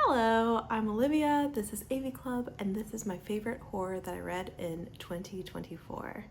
Hello, I'm Olivia, this is AV Club, and this is my favorite horror that I read in 2024.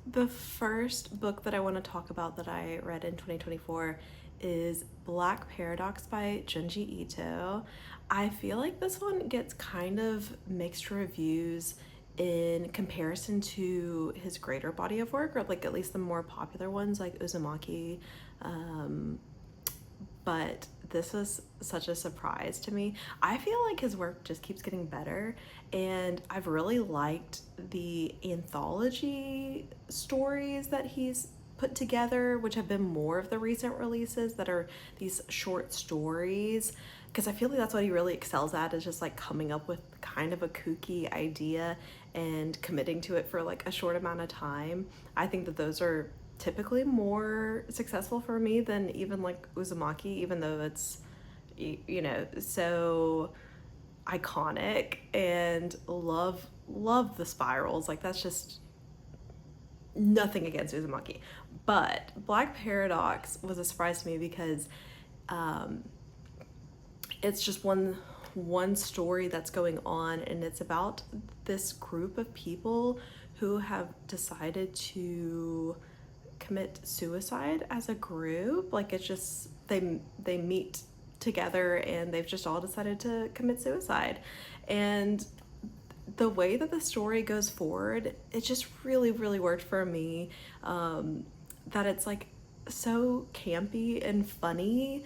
The first book that I want to talk about that I read in 2024 is Black Paradox by Junji Ito. I feel like this one gets kind of mixed reviews in comparison to his greater body of work, or like at least the more popular ones like Uzumaki. But this was such a surprise to me. I feel like his work just keeps getting better, and I've really liked the anthology stories that he's put together, which have been more of the recent releases that are these short stories, because I feel like that's what he really excels at, is just like coming up with kind of a kooky idea and committing to it for like a short amount of time. I think that those are typically more successful for me than even like Uzumaki, even though it's, you know, so iconic, and love the spirals. Like, that's just nothing against Uzumaki. But Black Paradox was a surprise to me because it's just one story that's going on, and it's about this group of people who have decided to commit suicide as a group. Like, it's just they meet together and they've just all decided to commit suicide. And the way that the story goes forward, it just really worked for me. That it's like so campy and funny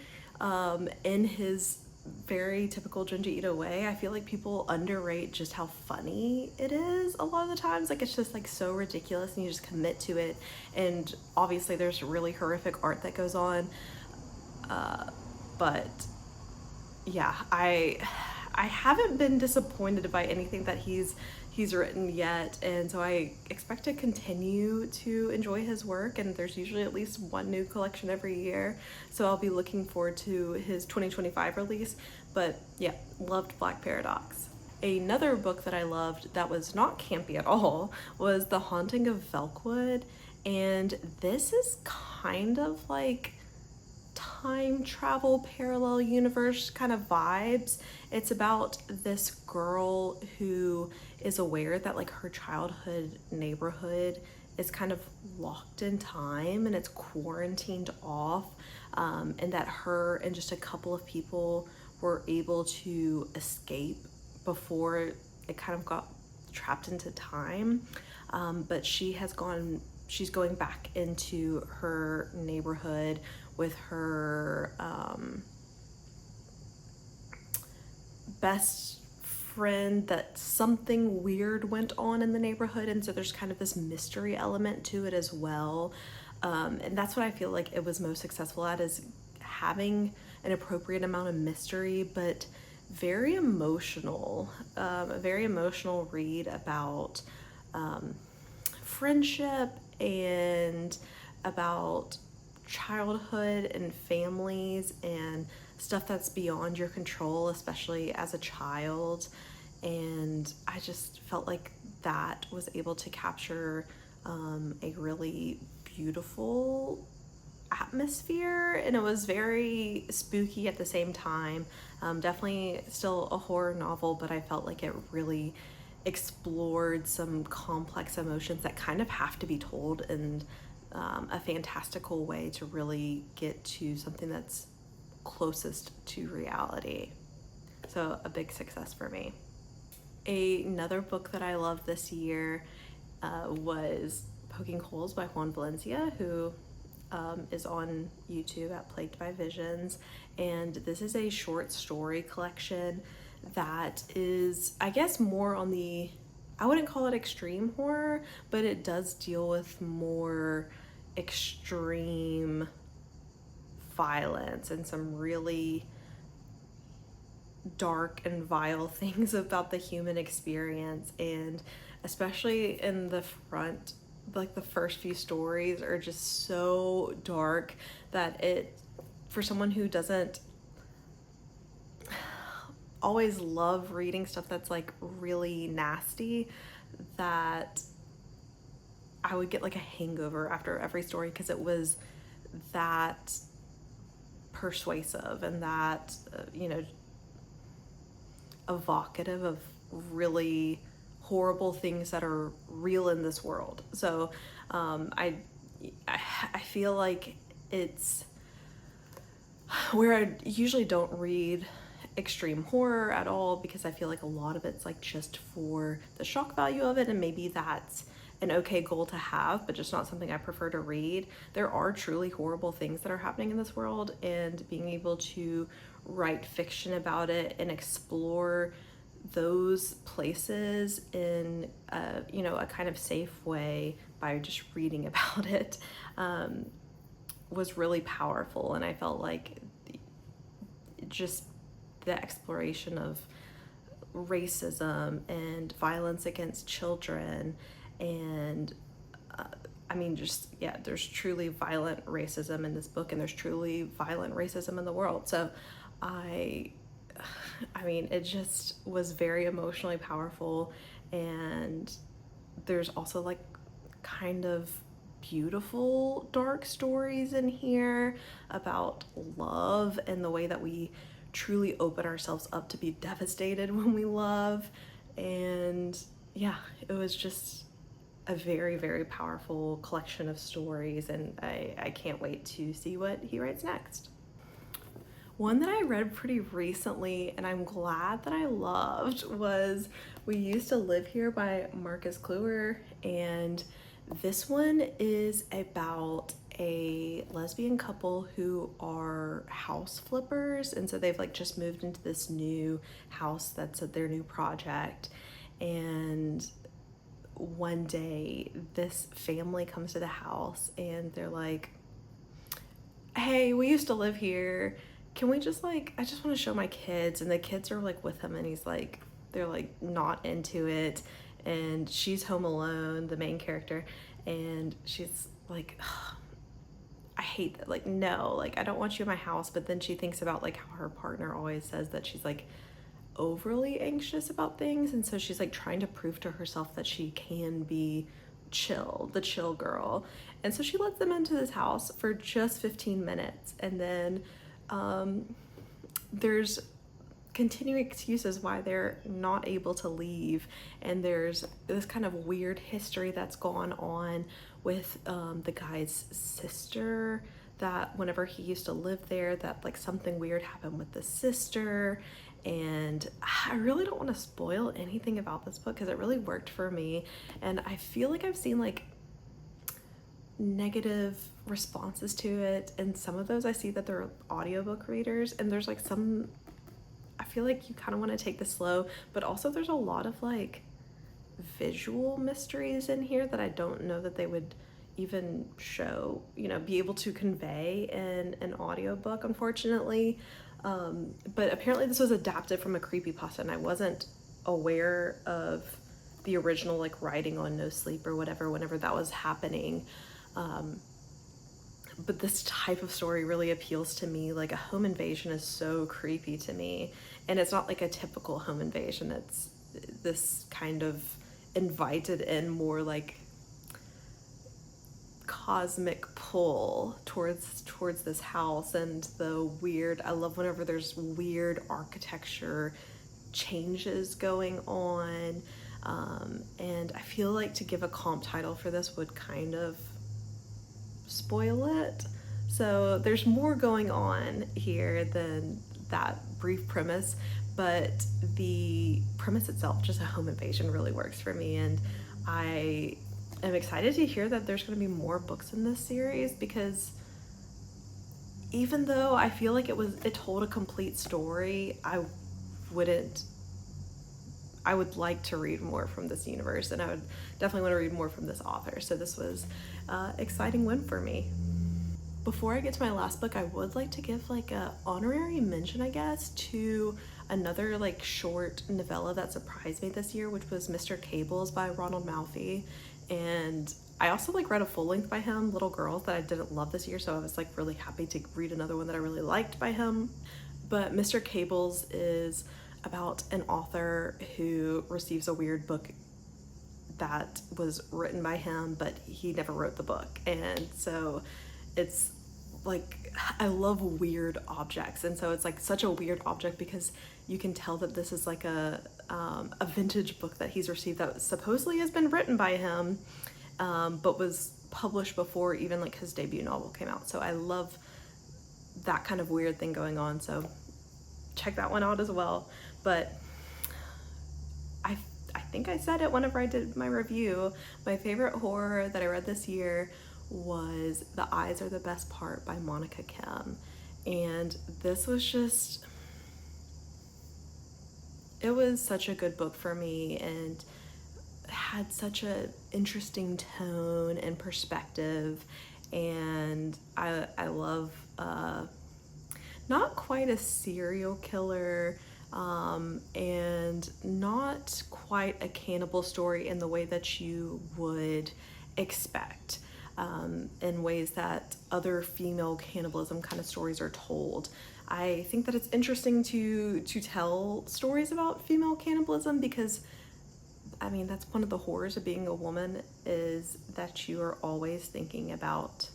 in his very typical Junji Ito way. I feel like people underrate just how funny it is a lot of the times. Like, it's just like so ridiculous and you just commit to it, and obviously there's really horrific art that goes on, but yeah, I haven't been disappointed by anything that he's written yet, and so I expect to continue to enjoy his work, and there's usually at least one new collection every year, so I'll be looking forward to his 2025 release. But yeah, loved Black Paradox. Another book that I loved that was not campy at all was The Haunting of Velkwood, and this is kind of like time travel, parallel universe kind of vibes. It's about this girl who is aware that like her childhood neighborhood is kind of locked in time and it's quarantined off, and that her and just a couple of people were able to escape before it kind of got trapped into time. But she's going back into her neighborhood with her best friend, that something weird went on in the neighborhood, and so there's kind of this mystery element to it as well. And that's what I feel like it was most successful at, is having an appropriate amount of mystery, but very emotional. A very emotional read about friendship and about childhood and families and stuff that's beyond your control, especially as a child. And I just felt like that was able to capture a really beautiful atmosphere, and it was very spooky at the same time. Definitely still a horror novel, but I felt like it really explored some complex emotions that kind of have to be told in a fantastical way to really get to something that's closest to reality. So a big success for me. Another book that I loved this year was Poking Holes by Juan Valencia, who is on YouTube at Plagued by Visions. And this is a short story collection that is, I guess, more on the, I wouldn't call it extreme horror, but it does deal with more extreme violence and some really dark and vile things about the human experience. And especially in the front, like the first few stories are just so dark that it, for someone who doesn't always love reading stuff that's like really nasty, that I would get like a hangover after every story, because it was that persuasive and that, evocative of really horrible things that are real in this world. So I feel like it's where I usually don't read extreme horror at all, because I feel like a lot of it's like just for the shock value of it, and maybe that's an okay goal to have, but just not something I prefer to read. There are truly horrible things that are happening in this world, and being able to write fiction about it and explore those places in a kind of safe way by just reading about it was really powerful. And I felt like just the exploration of racism and violence against children, and there's truly violent racism in this book, and there's truly violent racism in the world. So it just was very emotionally powerful. And there's also like kind of beautiful dark stories in here about love and the way that we truly open ourselves up to be devastated when we love. And yeah, it was just a very, very powerful collection of stories, and I can't wait to see what he writes next. One that I read pretty recently, and I'm glad that I loved, was We Used to Live Here by Marcus Kliewer. And this one is about a lesbian couple who are house flippers, and so they've like just moved into this new house that's their new project. And one day this family comes to the house and they're like, hey, we used to live here, can we just I just want to show my kids. And the kids are like with him, and he's like, they're like not into it. And she's home alone, the main character, and she's like, I hate that, like, no, like, I don't want you in my house. But then she thinks about like how her partner always says that she's like overly anxious about things, and so she's like trying to prove to herself that she can be chill, the chill girl. And so she lets them into this house for just 15 minutes, and then there's continuing excuses why they're not able to leave. And there's this kind of weird history that's gone on with the guy's sister, that whenever he used to live there, that like something weird happened with the sister. And I really don't want to spoil anything about this book because it really worked for me. And I feel like I've seen like negative responses to it, and some of those I see that they're audiobook readers, and there's like some, I feel like you kind of want to take this slow, but also there's a lot of like visual mysteries in here that I don't know that they would even show, be able to convey in an audiobook, unfortunately. But apparently this was adapted from a creepypasta, and I wasn't aware of the original like writing on No Sleep or whatever whenever that was happening. But this type of story really appeals to me. Like, a home invasion is so creepy to me, and it's not like a typical home invasion. It's this kind of invited in, more like cosmic pull towards this house. And the weird, I love whenever there's weird architecture changes going on. And I feel like to give a comp title for this would kind of spoil it. So there's more going on here than that brief premise, but the premise itself, just a home invasion, really works for me. And I am excited to hear that there's going to be more books in this series, because even though I feel like it told a complete story, I would like to read more from this universe, and I would definitely want to read more from this author. So this was an exciting win for me. Before I get to my last book, I would like to give like a honorary mention, I guess, to another like short novella that surprised me this year, which was Mr. Cables by Ronald Malfi. And I also like read a full length by him, Little Girls, that I didn't love this year, so I was like really happy to read another one that I really liked by him. But Mr. Cables is about an author who receives a weird book that was written by him, but he never wrote the book. And so it's like I love weird objects, and so it's like such a weird object because you can tell that this is like a vintage book that he's received that supposedly has been written by him, but was published before even like his debut novel came out. So I love that kind of weird thing going on, so check that one out as well. But I think I said it whenever I did my review, my favorite horror that I read this year was The Eyes Are the Best Part by Monika Kim. And this was just, it was such a good book for me, and had such a interesting tone and perspective. And I love not quite a serial killer, and not quite a cannibal story in the way that you would expect, in ways that other female cannibalism kind of stories are told. I think that it's interesting to tell stories about female cannibalism because, I mean, that's one of the horrors of being a woman, is that you are always thinking about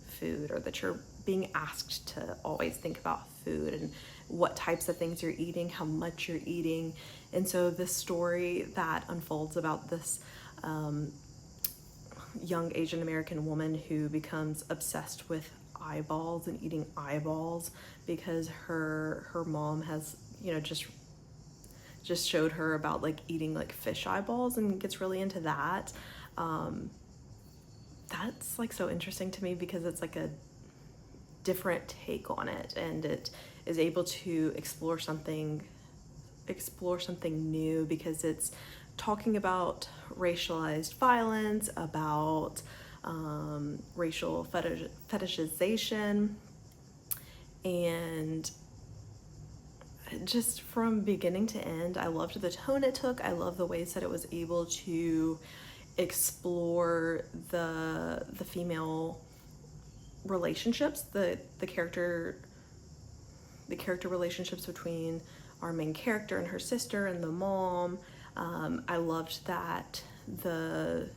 food, or that you're being asked to always think about food and what types of things you're eating, how much you're eating. And so this story that unfolds about this young Asian American woman who becomes obsessed with eyeballs and eating eyeballs because her mom has, you know, just showed her about like eating like fish eyeballs and gets really into that. That's like so interesting to me because it's like a different take on it, and it is able to explore something new because it's talking about racialized violence, about racial fetishization, and just from beginning to end, I loved the tone it took. I love the ways that it was able to explore the female relationships, the character relationships between our main character and her sister and the mom. I loved that the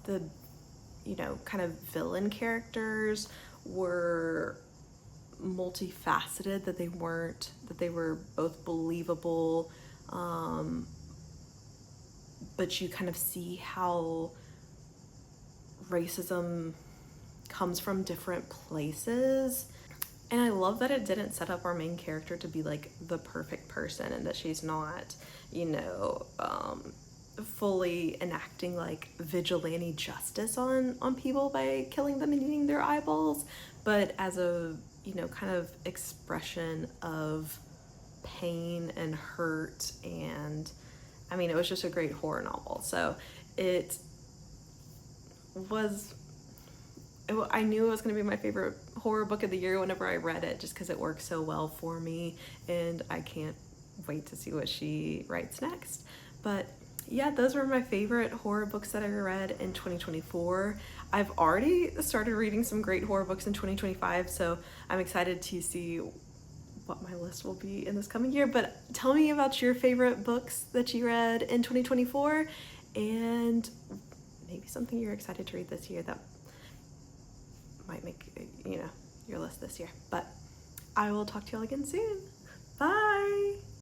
you know, kind of villain characters were multifaceted, that they were both believable, but you kind of see how racism comes from different places. And I love that it didn't set up our main character to be like the perfect person, and that she's not, you know, fully enacting like vigilante justice on people by killing them and eating their eyeballs, but as a, you know, kind of expression of pain and hurt. And I mean, it was just a great horror novel. So I knew it was going to be my favorite horror book of the year whenever I read it, just because it works so well for me, and I can't wait to see what she writes next. But yeah, those were my favorite horror books that I read in 2024. I've already started reading some great horror books in 2025, so I'm excited to see what my list will be in this coming year. But tell me about your favorite books that you read in 2024, and maybe something you're excited to read this year that might make, you know, your list this year. But I will talk to y'all again soon. Bye!